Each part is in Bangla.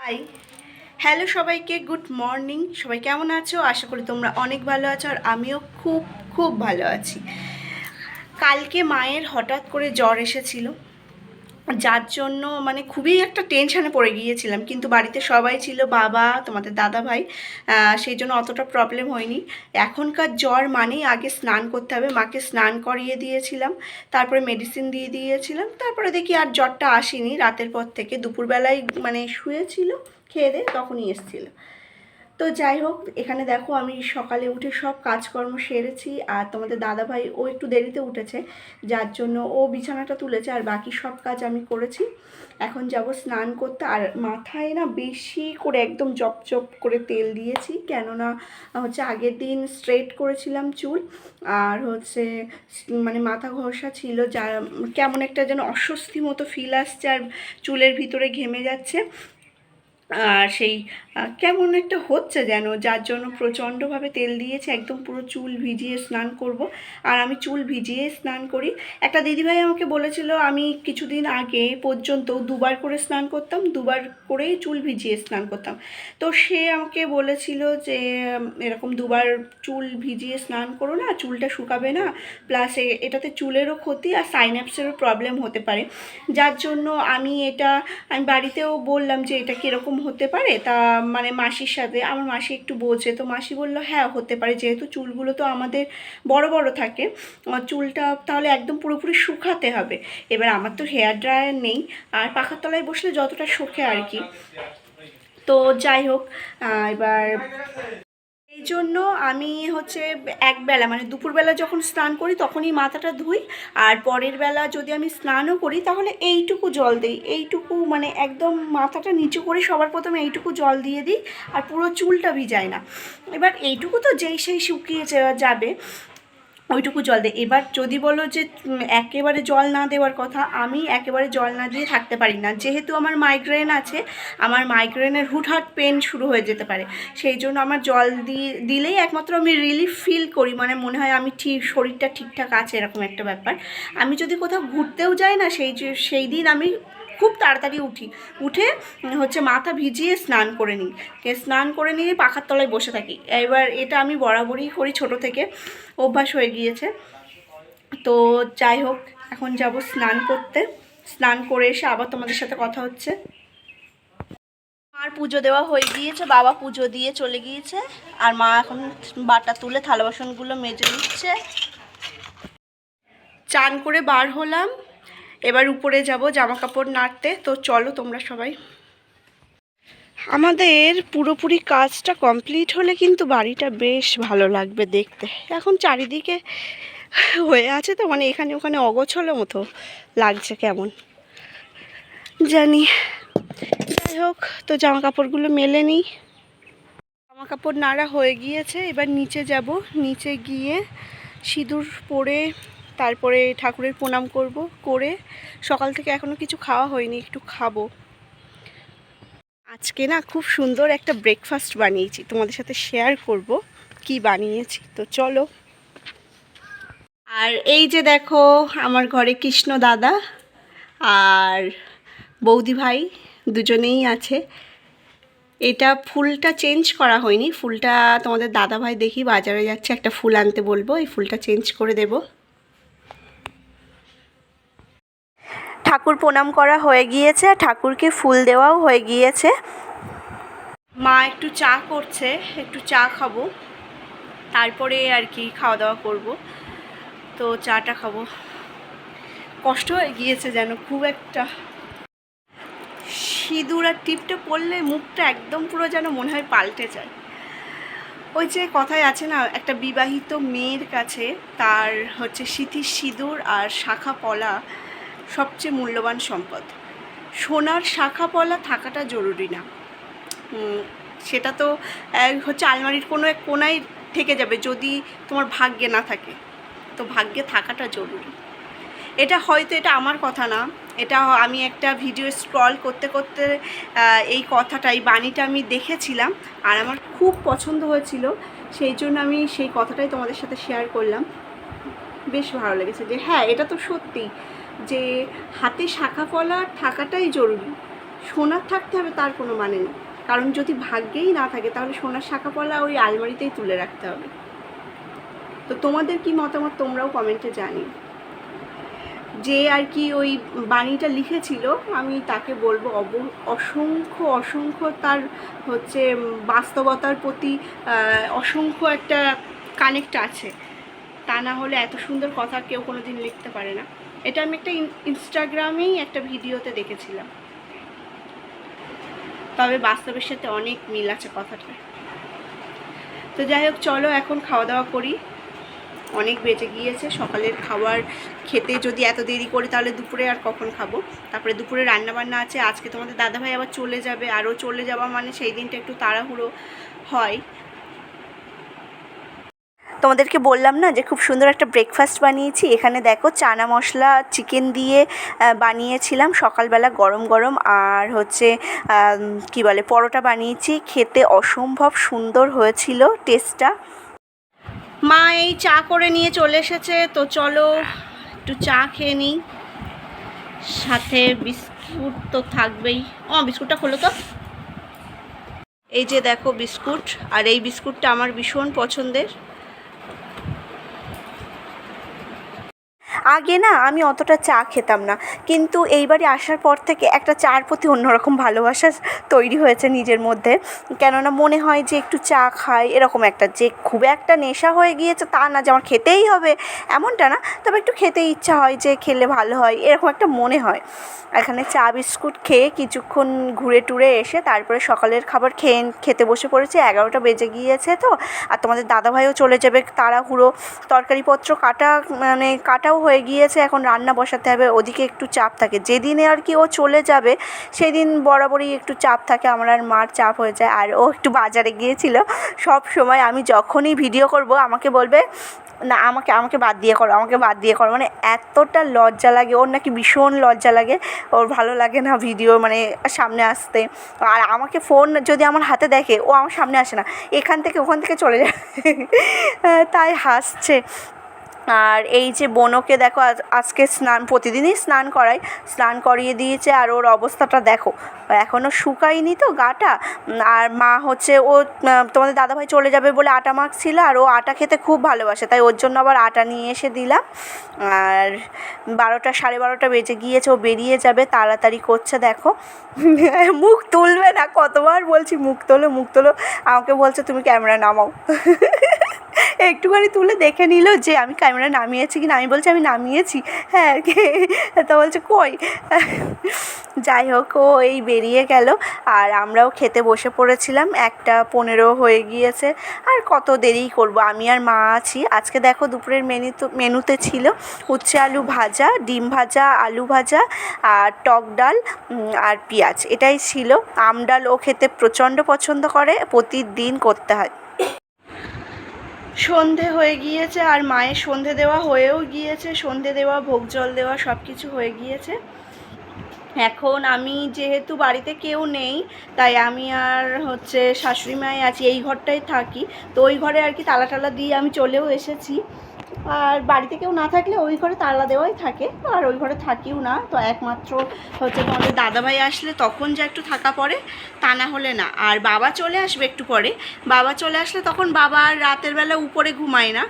হাই, হ্যালো সবাইকে, গুড মর্নিং। সবাই কেমন আছো? আশা করি তোমরা অনেক ভালো আছো, আর আমিও খুব খুব ভালো আছি। কালকে মায়ের হঠাৎ করে জ্বর এসেছিল, যার জন্য মানে খুবই একটা টেনশানে পড়ে গিয়েছিলাম, কিন্তু বাড়িতে সবাই ছিল, বাবা, তোমাদের দাদা ভাই, সেই জন্য অতটা প্রবলেম হয়নি। এখনকার জ্বর মানেই আগে স্নান করতে হবে। মাকে স্নান করিয়ে দিয়েছিলাম, তারপরে মেডিসিন দিয়ে দিয়েছিলাম, তারপরে দেখি আর জ্বরটা আসেনি। রাতের পর থেকে দুপুরবেলায় মানে শুয়েছিল, খেয়ে দিয়ে তখনই এসেছিলো। তো যাই হোক, এখানে দেখো আমি সকালে উঠে সব কাজকর্ম সেরেছি, আর তোমাদের দাদাভাই ও একটু দেরিতে উঠেছে, যার জন্য ও বিছানাটা তুলেছে, আর বাকি সব কাজ আমি করেছি। এখন যাব স্নান করতে। আর মাথায় না বেশি করে একদম জপ করে তেল দিয়েছি, কেননা হচ্ছে আগের দিন স্ট্রেট করেছিলাম চুল, আর হচ্ছে মানে মাথা ঘষা ছিল, যা কেমন একটা যেন অস্বস্তি মতো ফিল আসছে, আর চুলের ভিতরে ঘেমে যাচ্ছে, আর সেই কেমন একটা হচ্ছে যেন, যার জন্য প্রচণ্ডভাবে তেল দিয়েছে, একদম পুরো চুল ভিজিয়ে স্নান করব। আর আমি চুল ভিজিয়ে স্নান করি। একটা দিদিভাই আমাকে বলেছিল আমি কিছুদিন আগে পর্যন্ত দুবার করে স্নান করতাম, দুবার করেই চুল ভিজিয়ে স্নান করতাম। তো সে আমাকে বলেছিল যে এরকম দুবার চুল ভিজিয়ে স্নান করো না, চুলটা শুকাবে না, প্লাস এটাতে চুলেরও ক্ষতি আর সাইনাপসেরও প্রবলেম হতে পারে। যার জন্য আমি বাড়িতেও বললাম যে এটা কীরকম হতে পারে, তা মানে মাসির সাথে, আমার মাসি একটু বোঝে, তো মাসি বললো হ্যাঁ হতে পারে, যেহেতু চুলগুলো তো আমাদের বড় বড় থাকে, চুলটা তাহলে একদম পুরোপুরি শুকাতে হবে। এবার আমার তো হেয়ার ড্রায়ার নেই, আর পাখার তলায় বসলে যতটা শোকে আর কি। তো যাই হোক, এবার এই জন্য আমি হচ্ছে একবেলা মানে দুপুরবেলা যখন স্নান করি তখনই মাথাটা ধুই, আর পরের বেলা যদি আমি স্নানও করি তাহলে এইটুকু জল দিই, এইটুকু মানে একদম মাথাটা নিচু করে সবার প্রথমে এইটুকু জল দিয়ে দিই, আর পুরো চুলটা ভিজাই না। এবার এইটুকু তো যেই সেই শুকিয়ে যাবে, ওইটুকু জল দেয়। এবার যদি বলো যে একেবারে জল না দেওয়ার কথা, আমি একেবারে জল না দিয়ে থাকতে পারি না, যেহেতু আমার মাইগ্রেন আছে, আমার মাইগ্রেনের হুটহাট পেন শুরু হয়ে যেতে পারে। সেই জন্য আমার জল দিলেই একমাত্র আমি রিলিফ ফিল করি, মানে মনে হয় আমি ঠিক শরীরটা ঠিকঠাক আছে, এরকম একটা ব্যাপার। আমি যদি কোথাও ঘুরতেও যাই না, সেই দিন আমি খুব তাড়াতাড়ি উঠে হচ্ছে মাথা ভিজিয়ে স্নান করে নিই, স্নান করে নিয়ে পাখার তলায় বসে থাকি। এবার এটা আমি বরাবরই করি, ছোট থেকে অভ্যাস হয়ে গিয়েছে। তো যাই হোক, এখন যাব স্নান করতে। স্নান করে এসে আবার তোমাদের সাথে কথা হচ্ছে। মার পুজো দেওয়া হয়ে গিয়েছে, বাবা পুজো দিয়ে চলে গিয়েছে, আর মা এখন বাটা তুলে থালা বাসনগুলো মেজে নিচ্ছে। চান করে বার হলাম, এবার উপরে যাব জামা কাপড় নাড়তে। তো চলো তোমরা সবাই। আমাদের পুরোপুরি কাজটা কমপ্লিট হলে কিন্তু বাড়িটা বেশ ভালো লাগবে দেখতে। এখন চারিদিকে হয়ে আছে তো, মানে এখানে ওখানে অগোছলো মতো লাগছে, কেমন জানি। যাই হোক, তো জামা কাপড়গুলো মেলে নিই। জামা কাপড় নাড়া হয়ে গিয়েছে, এবার নিচে যাব। নিচে গিয়ে সিঁদুর পরে তারপরে ঠাকুরের প্রণাম করে সকাল থেকে এখনও কিছু খাওয়া হয়নি, একটু খাবো। আজকে না খুব সুন্দর একটা ব্রেকফাস্ট বানিয়েছি, তোমাদের সাথে শেয়ার করব কি বানিয়েছি। তো চলো। আর এই যে দেখো, আমার ঘরে কৃষ্ণ দাদা আর বৌদি ভাই দুজনেই আছে। এটা ফুলটা চেঞ্জ করা হয়নি, ফুলটা তোমাদের দাদা ভাই দেখি বাজারে যাচ্ছে, একটা ফুল আনতে বলবো, এই ফুলটা চেঞ্জ করে দেব। ঠাকুর প্রণাম করা হয়ে গিয়েছে, ঠাকুরকে ফুল দেওয়াও হয়ে গিয়েছে। মা একটু চা করছে, একটু চা খাবো, তারপরে আর কি খাওয়া দাওয়া করব। তো চাটা খাবো। কষ্ট হয়ে গিয়েছে যেন খুব একটা। সিঁদুর আর টিপটা পরলে মুখটা একদম পুরো যেন মনে হয় পাল্টে যায়। ওই যে কথায় আছে না, একটা বিবাহিত মেয়ের কাছে তার হচ্ছে সিঁথির সিঁদুর আর শাখা পলা সবচেয়ে মূল্যবান সম্পদ। সোনার শাখা পলা থাকাটা জরুরি না, সেটা তো হচ্ছে আলমারির কোনো এক কোনায় থেকে যাবে যদি তোমার ভাগ্যে না থাকে, তো ভাগ্যে থাকাটা জরুরি। এটা হয়তো এটা আমার কথা না, এটা আমি একটা ভিডিও স্ক্রল করতে করতে এই কথাটা, এই বাণীটা আমি দেখেছিলাম, আর আমার খুব পছন্দ হয়েছিল, সেই জন্য আমি সেই কথাটাই তোমাদের সাথে শেয়ার করলাম। বেশ ভালো লেগেছে যে হ্যাঁ, এটা তো সত্যি যে হাতে শাখা পলা থাকাটাই জরুরি। সোনার থাকতে হবে তার কোনো মানে নেই, কারণ যদি ভাগ্যেই না থাকে তাহলে সোনার শাঁখাপলা ওই আলমারিতেই তুলে রাখতে হবে। তো তোমাদের কি মতামত তোমরাও কমেন্টে জানিও। যে আর কি ওই বাণীটা লিখেছিল আমি তাকে বলবো অসংখ্য অসংখ্য তার হচ্ছে বাস্তবতার প্রতি অসংখ্য একটা কানেক্ট আছে, তা না হলে এত সুন্দর কথা কেউ কোনো দিন লিখতে পারে না। এটা আমি একটা ইনস্টাগ্রামেই একটা ভিডিওতে দেখেছিলাম, তবে বাস্তবের সাথে অনেক মিল আছে কথাটা। তো যাই হোক, চলো এখন খাওয়া দাওয়া করি, অনেক বেজে গিয়েছে। সকালের খাবার খেতে যদি এত দেরি করি তাহলে দুপুরে আর কখন খাবো। তারপরে দুপুরে রান্নাবান্না আছে। আজকে তোমাদের দাদাভাই আবার চলে যাবে, আরও চলে যাওয়া মানে সেই দিনটা একটু তাড়াহুড়ো হয়। তোমাদেরকে বললাম না যে খুব সুন্দর একটা ব্রেকফাস্ট বানিয়েছি। এখানে দেখো চানা মশলা চিকেন দিয়ে বানিয়েছিলাম সকালবেলা গরম গরম, আর হচ্ছে কি বলে পরোটা বানিয়েছি। খেতে অসম্ভব সুন্দর হয়েছিল টেস্টটা। মা এই চা করে নিয়ে চলে এসেছে, তো চলো একটু চা খেয়ে নিই, সাথে বিস্কুট তো থাকবেই। বিস্কুটটা খোলো তো। এই যে দেখো বিস্কুট, আর এই বিস্কুটটা আমার ভীষণ পছন্দের। আগে না আমি অতটা চা খেতাম না, কিন্তু এইবারে আসার পর থেকে একটা চার প্রতি অন্যরকম ভালোবাসা তৈরি হয়েছে নিজের মধ্যে। কেননা মনে হয় যে একটু চা খাই, এরকম একটা যে খুব একটা নেশা হয়ে গিয়েছে তা না, যে আমার খেতেই হবে এমনটা না, তবে একটু খেতে ইচ্ছা হয়, যে খেলে ভালো হয় এরকম একটা মনে হয়। এখানে চা বিস্কুট খেয়ে কিছুক্ষণ ঘুরে টুরে এসে তারপরে সকালের খাবার খেতে বসে পড়েছি। 11টা বেজে গিয়েছে তো, আর তোমাদের দাদাভাইও চলে যাবে তাড়াহুড়ো। তরকারিপত্র কাটাও হয়ে গিয়েছে, এখন রান্না বসাতে হবে, ওদিকে একটু চাপ থাকে। যেদিনে আর কি ও চলে যাবে সেদিন বরাবরই একটু চাপ থাকে, আমার আর মার চাপ হয়ে যায়। আর ও একটু বাজারে গিয়েছিল। সব সময় আমি যখনই ভিডিও করব আমাকে বলবে না, আমাকে বাদ দিয়ে করো, আমাকে বাদ দিয়ে করো, মানে এতটা লজ্জা লাগে ওর, নাকি ভীষণ লজ্জা লাগে, ওর ভালো লাগে না ভিডিও মানে সামনে আসতে। আর আমাকে ফোন যদি আমার হাতে দেখে ও আমার সামনে আসে না, এখান থেকে ওখান থেকে চলে যায়। তাই হাসছে। আর এই যে বোনকে দেখো, আজকে প্রতিদিনই স্নান করিয়ে দিয়েছে, আর ওর অবস্থাটা দেখো, এখনও শুকায়নি তো গাটা। আর মা হচ্ছে ও তোমাদের দাদাভাই চলে যাবে বলে আটা মাখছিল, আর ও আটা খেতে খুব ভালোবাসে, তাই ওর জন্য আবার আটা নিয়ে এসে দিলাম। আর 12টা বেজে গিয়েছে, ও বেরিয়ে যাবে, তাড়াতাড়ি করছে দেখো। মুখ তুলবে না, কতবার বলছি মুখ তোলো, আমাকে বলছে তুমি ক্যামেরা নামাও। একটুখানি তুলে দেখে নিল যে আমি ক্যামেরা নামিয়েছি কি না, আমি বলছি আমি নামিয়েছি, হ্যাঁ। তা বলছে কই। যাই হোক, ও এই বেরিয়ে গেল, আর আমরাও খেতে বসে পড়েছিলাম। 1:15 হয়ে গিয়েছে, আর কত দেরিই করব, আমি আর মা আছি। আজকে দেখো দুপুরের মেনুতে ছিল উচ্ছে আলু ভাজা, ডিম ভাজা, আলু ভাজা, আর টক ডাল আর পেঁয়াজ, এটাই ছিল। আম ডাল ও খেতে প্রচণ্ড পছন্দ করে, প্রতিদিন করতে হয়। সন্ধে হয়ে গিয়েছে, আর মায়ের সন্ধে দেওয়া হয়েও গিয়েছে, সন্ধে দেওয়া ভোগ জল দেওয়া সব কিছু হয়ে গিয়েছে। এখন আমি যেহেতু বাড়িতে কেউ নেই, তাই আমি আর হচ্ছে শাশুড়ি মাই আছি, এই ঘরটায় থাকি। তো ওই ঘরে আর কি তালা টালা দিয়ে আমি চলেও এসেছি। আর বাড়িতে কেউ না থাকলে ওই ঘরে তালা দেওয়াই থাকে, আর ওই ঘরে থাকিও না। তো একমাত্র হচ্ছে তোমাদের দাদাভাই আসলে তখন যা একটু থাকা পড়ে, তা না হলে না। আর বাবা চলে আসবে একটু পরে, বাবা চলে আসলে তখন বাবা আর রাতের বেলা উপরে ঘুমায় না,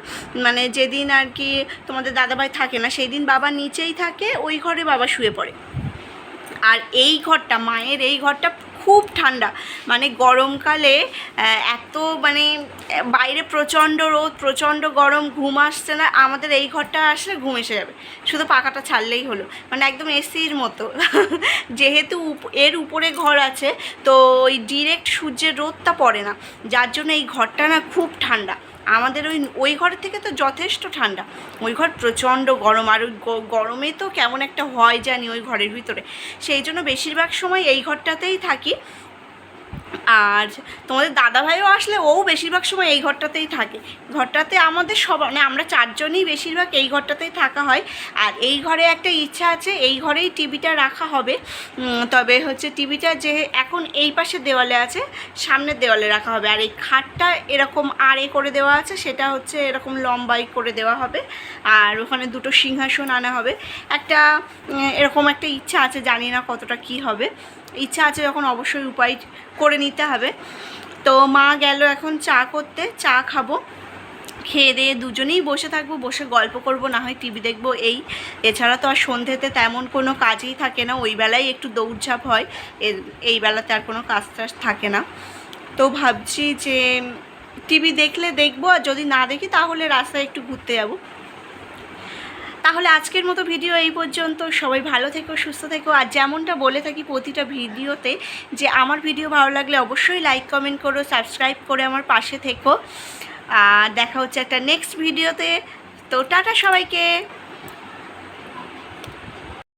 মানে যেদিন আর কি তোমাদের দাদাভাই থাকে না সেই দিন বাবা নিচেই থাকে, ওই ঘরে বাবা শুয়ে পড়ে। আর এই ঘরটা, মায়ের এই ঘরটা খুব ঠান্ডা, মানে গরমকালে এত মানে বাইরে প্রচণ্ড রোদ, প্রচণ্ড গরম, ঘুম আসছে না, আমাদের এই ঘরটা আসলে ঘুম এসে যাবে, শুধু পাখাটা ছাড়লেই হলো, মানে একদম এসির মতো। যেহেতু এর উপরে ঘর আছে, তো ওই ডিরেক্ট সূর্যের রোদটা পড়ে না, যার জন্য এই ঘরটা না খুব ঠান্ডা। আমাদের ওই ঘরের থেকে তো যথেষ্ট ঠান্ডা, ওই ঘর প্রচণ্ড গরম, আর ওই গরমে তো কেমন একটা হয় জানি ওই ঘরের ভিতরে, সেই জন্য বেশিরভাগ সময় এই ঘরটাতেই থাকি। আর তোমাদের দাদাভাইও আসলে ও বেশিরভাগ সময় এই ঘরটাতেই থাকে। ঘরটাতে আমাদের মানে আমরা চারজনই বেশিরভাগ এই ঘরটাতেই থাকা হয়। আর এই ঘরে একটা ইচ্ছা আছে, এই ঘরেই টিভিটা রাখা হবে। তবে হচ্ছে টিভিটা যে এখন এই পাশে দেওয়ালে আছে, সামনের দেওয়ালে রাখা হবে। আর এই খাটটা এরকম আড়ে করে দেওয়া আছে, সেটা হচ্ছে এরকম লম্বাই করে দেওয়া হবে। আর ওখানে দুটো সিংহাসন আনা হবে। একটা এরকম একটা ইচ্ছা আছে, জানি না কতটা কি হবে। ইচ্ছা আছে যখন অবশ্যই উপায় করে নিতে হবে। তো মা গেল এখন চা করতে, চা খাবো, খেয়ে দিয়ে দুজনেই বসে থাকবো, বসে গল্প করব, না হয় টিভি দেখবো। এছাড়া তো আর সন্ধ্যেতে তেমন কোনো কাজই থাকে না, ওই বেলায় একটু দৌড়ঝাঁপ হয়, এই বেলাতে আর কোনো কাজ টাজ থাকে না। তো ভাবছি যে টিভি দেখলে দেখবো, আর যদি না দেখি তাহলে রাস্তায় একটু ঘুরতে যাবো। তাহলে আজকের মতো ভিডিও এই পর্যন্ত। সবাই ভালো থেকো, সুস্থ থেকো। আর যেমনটা বলে থাকি প্রতিটা ভিডিওতে, যে আমার ভিডিও ভালো লাগলে অবশ্যই লাইক কমেন্ট করো, সাবস্ক্রাইব করে আমার পাশে থেকো। আর দেখা হচ্ছে একটা নেক্সট ভিডিওতে। তো টাটা সবাইকে।